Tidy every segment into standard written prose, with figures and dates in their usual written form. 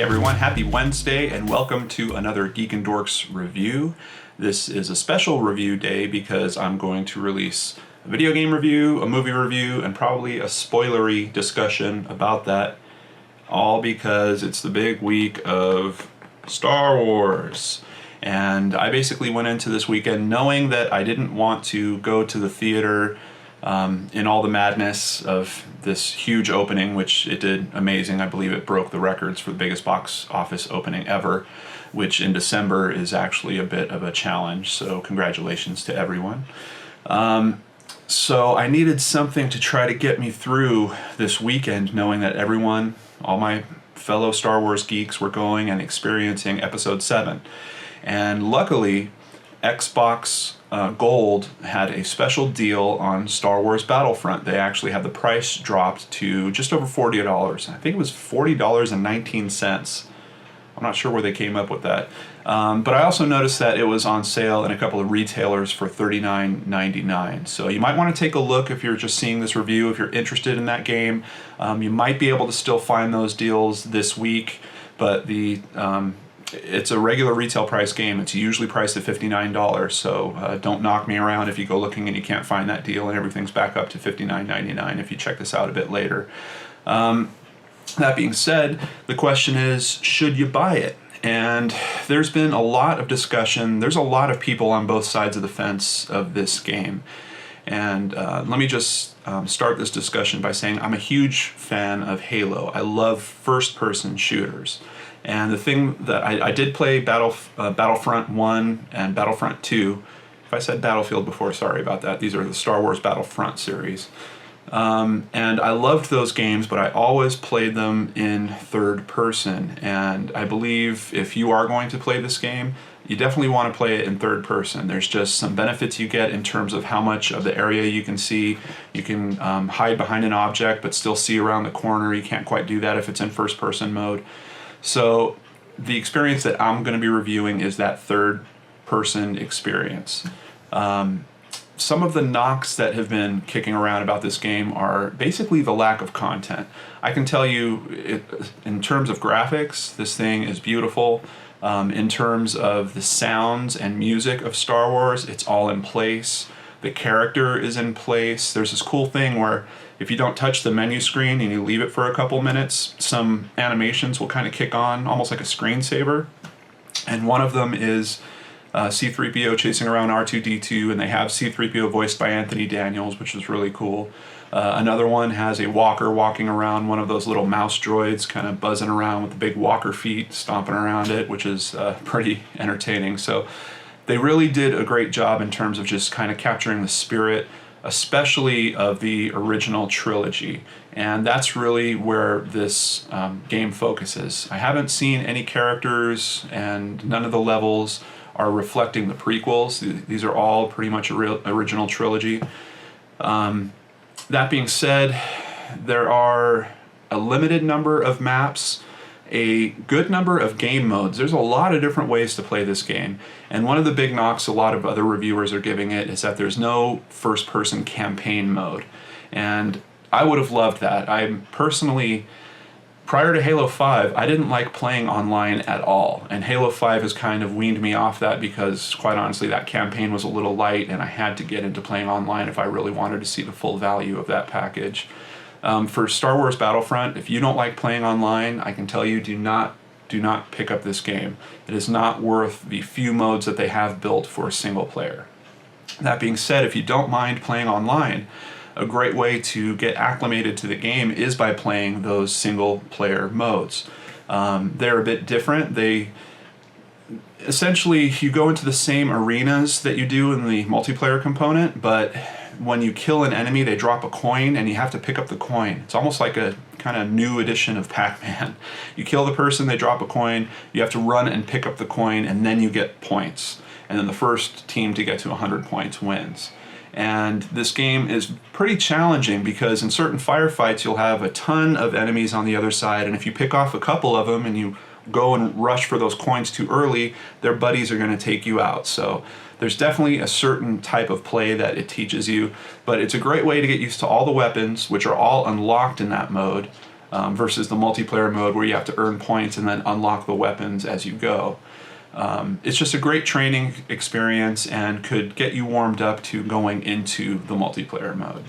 everyone, happy Wednesday and welcome to another Geek and Dorks review. This is a special review day because I'm going to release a video game review, a movie review, and probably a spoilery discussion about that, all because it's the big week of Star Wars. And I basically went into this weekend knowing that I didn't want to go to the theater in all the madness of this huge opening, which it did amazing. I believe it broke the records for the biggest box office opening ever, which in December is actually a bit of a challenge, so congratulations to everyone. So I needed something to try to get me through this weekend, knowing that everyone, all my fellow Star Wars geeks, were going and experiencing Episode 7. And luckily, Xbox Gold had a special deal on Star Wars Battlefront. They actually had the price dropped to just over $40. I think it was $40.19. I'm not sure where they came up with that. But I also noticed that it was on sale in a couple of retailers for $39.99. So you might want to take a look if you're just seeing this review, if you're interested in that game. You might be able to still find those deals this week, but it's a regular retail price game. It's usually priced at $59, so don't knock me around if you go looking and you can't find that deal and everything's back up to $59.99 if you check this out a bit later. That being said, the question is, should you buy it? And there's been a lot of discussion. There's a lot of people on both sides of the fence of this game. And let me just start this discussion by saying I'm a huge fan of Halo. I love first-person shooters. And the thing that I did play Battlefront 1 and Battlefront 2. If I said Battlefield before, sorry about that. These are the Star Wars Battlefront series. And I loved those games, but I always played them in third person. And I believe if you are going to play this game, you definitely want to play it in third person. There's just some benefits you get in terms of how much of the area you can see. You can hide behind an object, but still see around the corner. You can't quite do that if it's in first person mode. So the experience that I'm going to be reviewing is that third person experience. Some of the knocks that have been kicking around about this game are basically the lack of content. I can tell you, in terms of graphics, this thing is beautiful. In terms of the sounds and music of Star Wars, it's all in place. The character is in place. There's this cool thing where if you don't touch the menu screen and you leave it for a couple minutes, some animations will kind of kick on, almost like a screensaver. And one of them is C-3PO chasing around R2-D2, and they have C-3PO voiced by Anthony Daniels, which is really cool. Another one has a walker walking around, one of those little mouse droids kind of buzzing around with the big walker feet stomping around it, which is pretty entertaining. So they really did a great job in terms of just kind of capturing the spirit, especially of the original trilogy. And that's really where this game focuses. I haven't seen any characters, and none of the levels are reflecting the prequels. These are all pretty much original trilogy. That being said, there are a limited number of maps, a good number of game modes. There's a lot of different ways to play this game. And one of the big knocks a lot of other reviewers are giving it is that there's no first-person campaign mode. And I would have loved that. I personally, prior to Halo 5, I didn't like playing online at all. And Halo 5 has kind of weaned me off that because, quite honestly, that campaign was a little light and I had to get into playing online if I really wanted to see the full value of that package. For Star Wars Battlefront, if you don't like playing online, I can tell you do not pick up this game. It is not worth the few modes that they have built for a single player. That being said, if you don't mind playing online, a great way to get acclimated to the game is by playing those single player modes. They're a bit different. Essentially, you go into the same arenas that you do in the multiplayer component, but when you kill an enemy, they drop a coin and you have to pick up the coin. It's almost like a kind of new edition of Pac-Man. You kill the person, they drop a coin, you have to run and pick up the coin, and then you get points. And then the first team to get to 100 points wins. And this game is pretty challenging because in certain firefights you'll have a ton of enemies on the other side, and if you pick off a couple of them and you go and rush for those coins too early, their buddies are going to take you out. So there's definitely a certain type of play that it teaches you, but it's a great way to get used to all the weapons, which are all unlocked in that mode. versus the multiplayer mode where you have to earn points and then unlock the weapons as you go. It's just a great training experience and could get you warmed up to going into the multiplayer mode.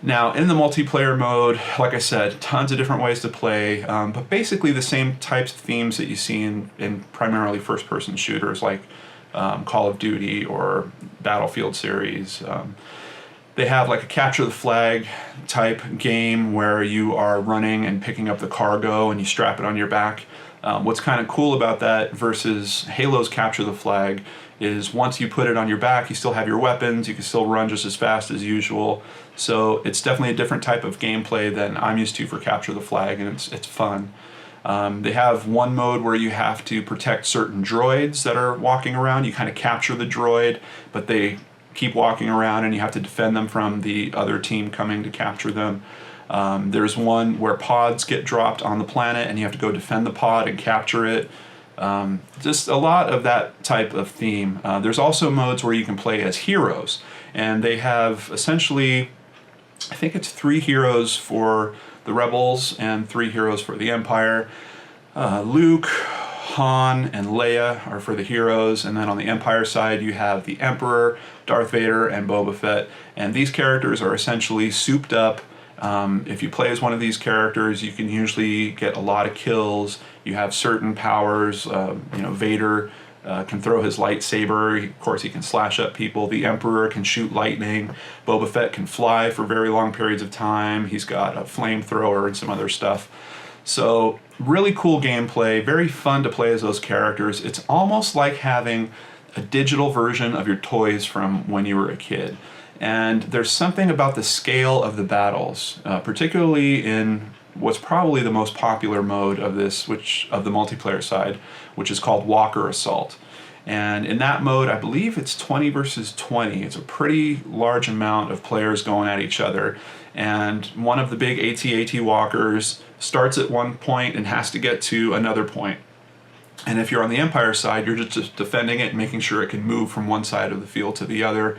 Now, in the multiplayer mode, like I said, tons of different ways to play, but basically the same types of themes that you see in primarily first-person shooters like Call of Duty or Battlefield series. They have like a capture the flag type game where you are running and picking up the cargo and you strap it on your back. What's kind of cool about that versus Halo's capture the flag is once you put it on your back, you still have your weapons, you can still run just as fast as usual. So it's definitely a different type of gameplay than I'm used to for capture the flag, and it's fun. They have one mode where you have to protect certain droids that are walking around. You kind of capture the droid, but they keep walking around and you have to defend them from the other team coming to capture them. There's one where pods get dropped on the planet and you have to go defend the pod and capture it. Just a lot of that type of theme. There's also modes where you can play as heroes, and they have essentially, I think it's 3 heroes for the Rebels and 3 heroes for the Empire. Luke, Han, and Leia are for the heroes, and then on the Empire side you have the Emperor, Darth Vader, and Boba Fett, and these characters are essentially souped up. If you play as one of these characters, you can usually get a lot of kills. You have certain powers. Vader can throw his lightsaber. Of course, he can slash up people. The Emperor can shoot lightning. Boba Fett can fly for very long periods of time. He's got a flamethrower and some other stuff. So really cool gameplay. Very fun to play as those characters. It's almost like having a digital version of your toys from when you were a kid. And there's something about the scale of the battles, particularly in what's probably the most popular mode of this, of the multiplayer side, which is called Walker Assault. And in that mode, I believe it's 20 versus 20. It's a pretty large amount of players going at each other. And one of the big AT-AT walkers starts at one point and has to get to another point. And if you're on the Empire side, you're just defending it, making sure it can move from one side of the field to the other.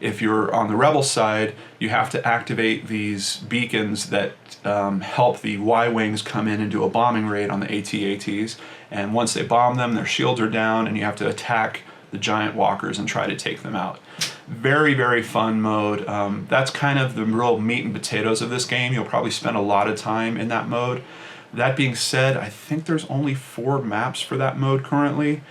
If you're on the Rebel side, you have to activate these beacons that help the Y-Wings come in and do a bombing raid on the AT-ATs. And once they bomb them, their shields are down, and you have to attack the giant walkers and try to take them out. Very, very fun mode. That's kind of the real meat and potatoes of this game. You'll probably spend a lot of time in that mode. That being said, I think there's only 4 maps for that mode currently.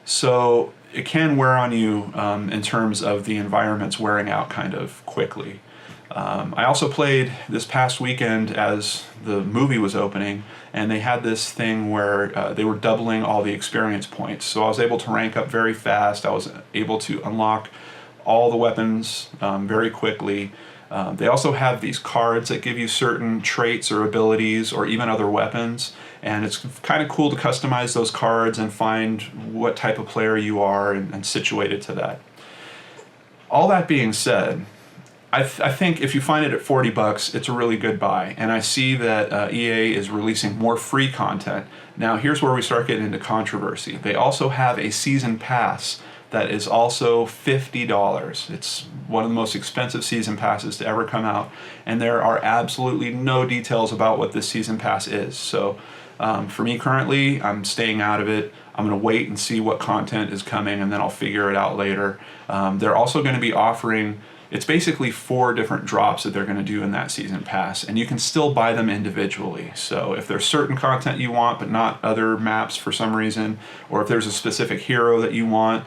So it can wear on you in terms of the environments wearing out kind of quickly. I also played this past weekend as the movie was opening, and they had this thing where they were doubling all the experience points. So I was able to rank up very fast. I was able to unlock all the weapons very quickly. They also have these cards that give you certain traits or abilities or even other weapons, and it's kind of cool to customize those cards and find what type of player you are and situate it to that. All that being said, I think if you find it at $40, it's a really good buy, and I see that EA is releasing more free content. Now here's where we start getting into controversy. They also have a season pass that is also $50. It's one of the most expensive season passes to ever come out, and there are absolutely no details about what this season pass is. So for me currently, I'm staying out of it. I'm going to wait and see what content is coming, and then I'll figure it out later. They're also going to be offering, it's basically 4 different drops that they're going to do in that season pass, and you can still buy them individually. So if there's certain content you want but not other maps for some reason, or if there's a specific hero that you want,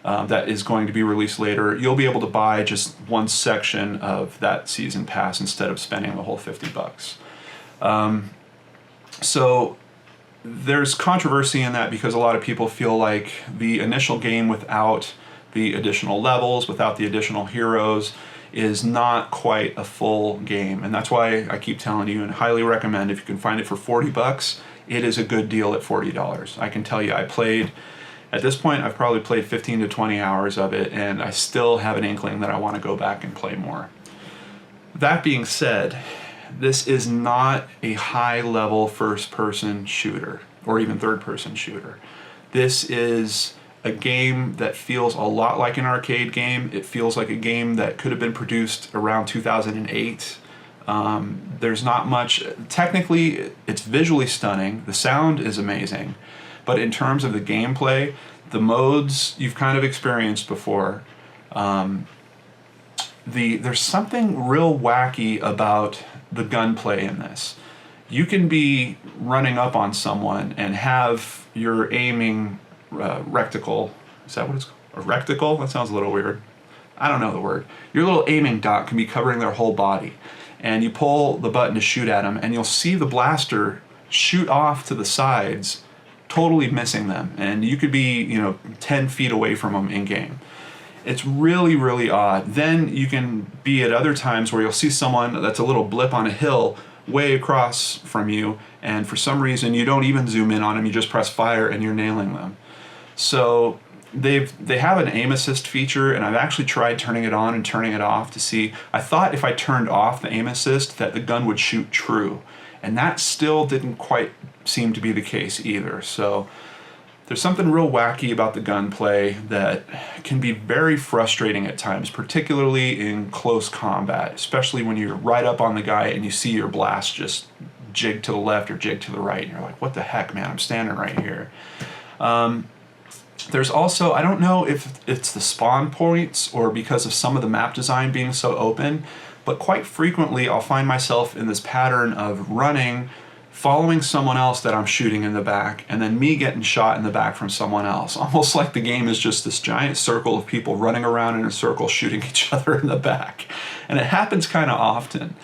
that is going to be released later, you'll be able to buy just one section of that season pass instead of spending the whole $50. So there's controversy in that because a lot of people feel like the initial game without the additional levels, without the additional heroes, is not quite a full game. And that's why I keep telling you and highly recommend, if you can find it for $40, it is a good deal at $40. I can tell you, at this point, I've probably played 15 to 20 hours of it, and I still have an inkling that I want to go back and play more. That being said, this is not a high-level first-person shooter, or even third-person shooter. This is a game that feels a lot like an arcade game. It feels like a game that could have been produced around 2008. There's not much. Technically, it's visually stunning. The sound is amazing. But in terms of the gameplay, the modes you've kind of experienced before. There's something real wacky about the gunplay in this. You can be running up on someone and have your aiming reticle. Is that what it's called? A reticle? That sounds a little weird. I don't know the word. Your little aiming dot can be covering their whole body. And you pull the button to shoot at them, and you'll see the blaster shoot off to the sides, totally missing them. And you could be, 10 feet away from them in game. It's really, really odd. Then you can be at other times where you'll see someone that's a little blip on a hill way across from you, and for some reason you don't even zoom in on them, you just press fire and you're nailing them. So they have an aim assist feature, and I've actually tried turning it on and turning it off to see. I thought if I turned off the aim assist that the gun would shoot true, and that still didn't quite seem to be the case either. So there's something real wacky about the gunplay that can be very frustrating at times, particularly in close combat, especially when you're right up on the guy and you see your blast just jig to the left or jig to the right, and you're like, what the heck, man, I'm standing right here. There's also, I don't know if it's the spawn points or because of some of the map design being so open, but quite frequently I'll find myself in this pattern of running, following someone else that I'm shooting in the back, and then me getting shot in the back from someone else. Almost like the game is just this giant circle of people running around in a circle shooting each other in the back. And it happens kind of often.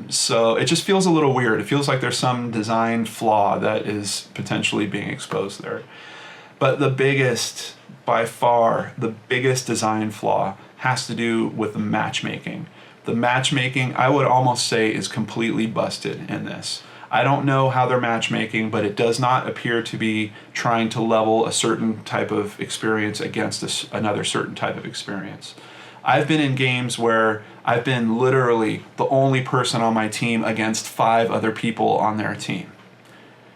So it just feels a little weird. It feels like there's some design flaw that is potentially being exposed there. But by far, the biggest design flaw has to do with the matchmaking. The matchmaking, I would almost say, is completely busted in this. I don't know how they're matchmaking, but it does not appear to be trying to level a certain type of experience against another certain type of experience. I've been in games where I've been literally the only person on my team against 5 other people on their team.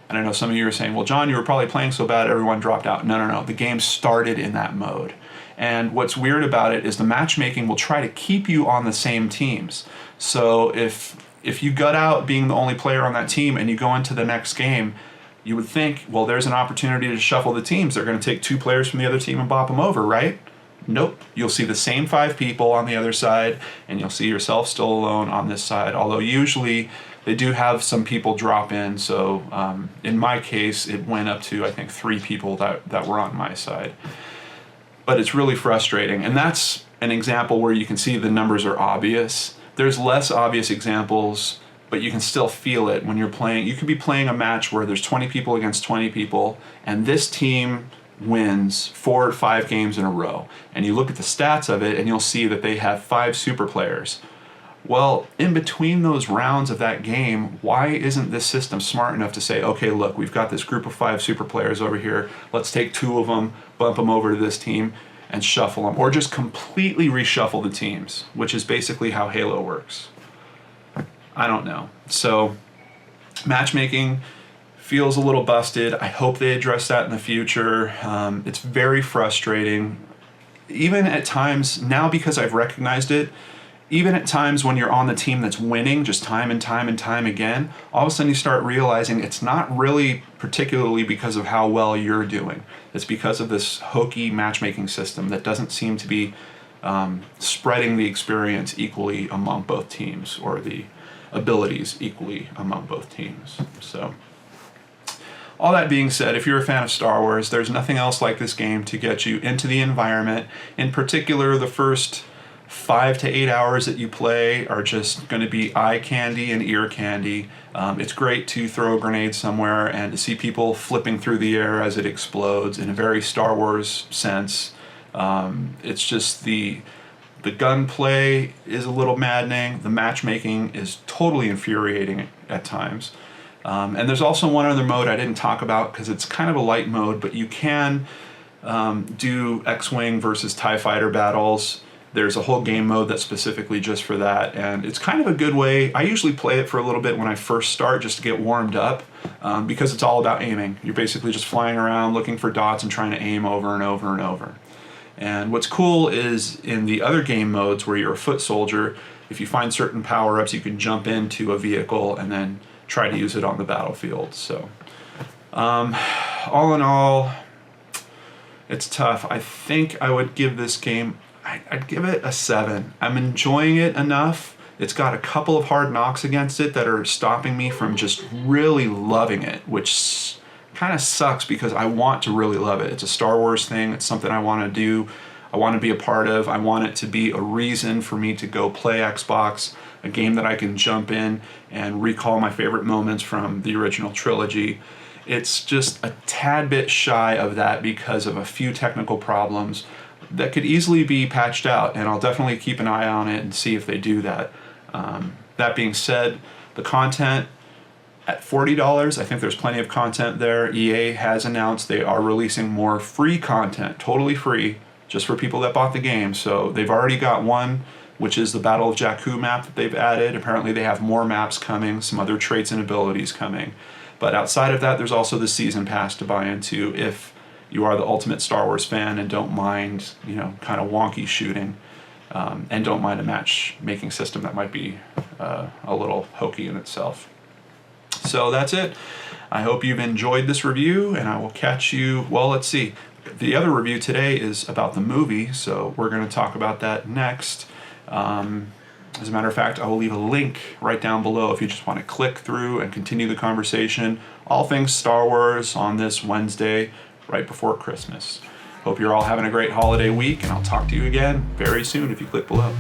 And I know some of you are saying, well, John, you were probably playing so bad everyone dropped out. No. The game started in that mode. And what's weird about it is the matchmaking will try to keep you on the same teams. So if you gut out being the only player on that team and you go into the next game, you would think, well, there's an opportunity to shuffle the teams. They're going to take 2 players from the other team and bop them over, right? Nope. You'll see the same 5 people on the other side, and you'll see yourself still alone on this side, although usually they do have some people drop in. So in my case, it went up to, I think, 3 people that were on my side. But it's really frustrating. And that's an example where you can see the numbers are obvious. There's less obvious examples, but you can still feel it when you're playing. You could be playing a match where there's 20 people against 20 people, and this team wins 4 or 5 games in a row. And you look at the stats of it, and you'll see that they have 5 super players. Well, in between those rounds of that game, why isn't this system smart enough to say, okay, look, we've got this group of 5 super players over here. Let's take 2 of them, bump them over to this team, and shuffle them. Or just completely reshuffle the teams, which is basically how Halo works. I don't know. So, matchmaking feels a little busted. I hope they address that in the future. It's very frustrating. Even at times, now because I've recognized it, even at times when you're on the team that's winning just time and time and time again, all of a sudden you start realizing it's not really particularly because of how well you're doing. It's because of this hokey matchmaking system that doesn't seem to be spreading the experience equally among both teams, or the abilities equally among both teams. So, all that being said, if you're a fan of Star Wars, there's nothing else like this game to get you into the environment. In particular, the first 5 to 8 hours that you play are just going to be eye candy and ear candy. It's great to throw a grenade somewhere and to see people flipping through the air as it explodes in a very Star Wars sense. It's just the gunplay is a little maddening. The matchmaking is totally infuriating at times. And there's also one other mode I didn't talk about because it's kind of a light mode, but you can do X-Wing versus TIE Fighter battles. There's a whole game mode that's specifically just for that, and it's kind of a good way. I usually play it for a little bit when I first start just to get warmed up, because it's all about aiming. You're basically just flying around looking for dots and trying to aim over and over and over. And what's cool is in the other game modes where you're a foot soldier, if you find certain power-ups, you can jump into a vehicle and then try to use it on the battlefield. So all in all, it's tough. I think I would give this game, I'd give it a 7. I'm enjoying it enough. It's got a couple of hard knocks against it that are stopping me from just really loving it, which kind of sucks because I want to really love it. It's a Star Wars thing. It's something I want to do. I want to be a part of. I want it to be a reason for me to go play Xbox, a game that I can jump in and recall my favorite moments from the original trilogy. It's just a tad bit shy of that because of a few technical problems that could easily be patched out, and I'll definitely keep an eye on it and see if they do that. That being said, the content at $40, I think there's plenty of content there. EA has announced they are releasing more free content, totally free, just for people that bought the game. So they've already got one, which is the Battle of Jakku map that they've added. Apparently they have more maps coming, some other traits and abilities coming. But outside of that, there's also the season pass to buy into if you are the ultimate Star Wars fan and don't mind, kind of wonky shooting, and don't mind a matchmaking system that might be a little hokey in itself. So that's it. I hope you've enjoyed this review, and I will catch you, well, let's see. The other review today is about the movie, so we're going to talk about that next. As a matter of fact, I will leave a link right down below if you just want to click through and continue the conversation. All things Star Wars on this Wednesday, right before Christmas. Hope you're all having a great holiday week, and I'll talk to you again very soon if you click below.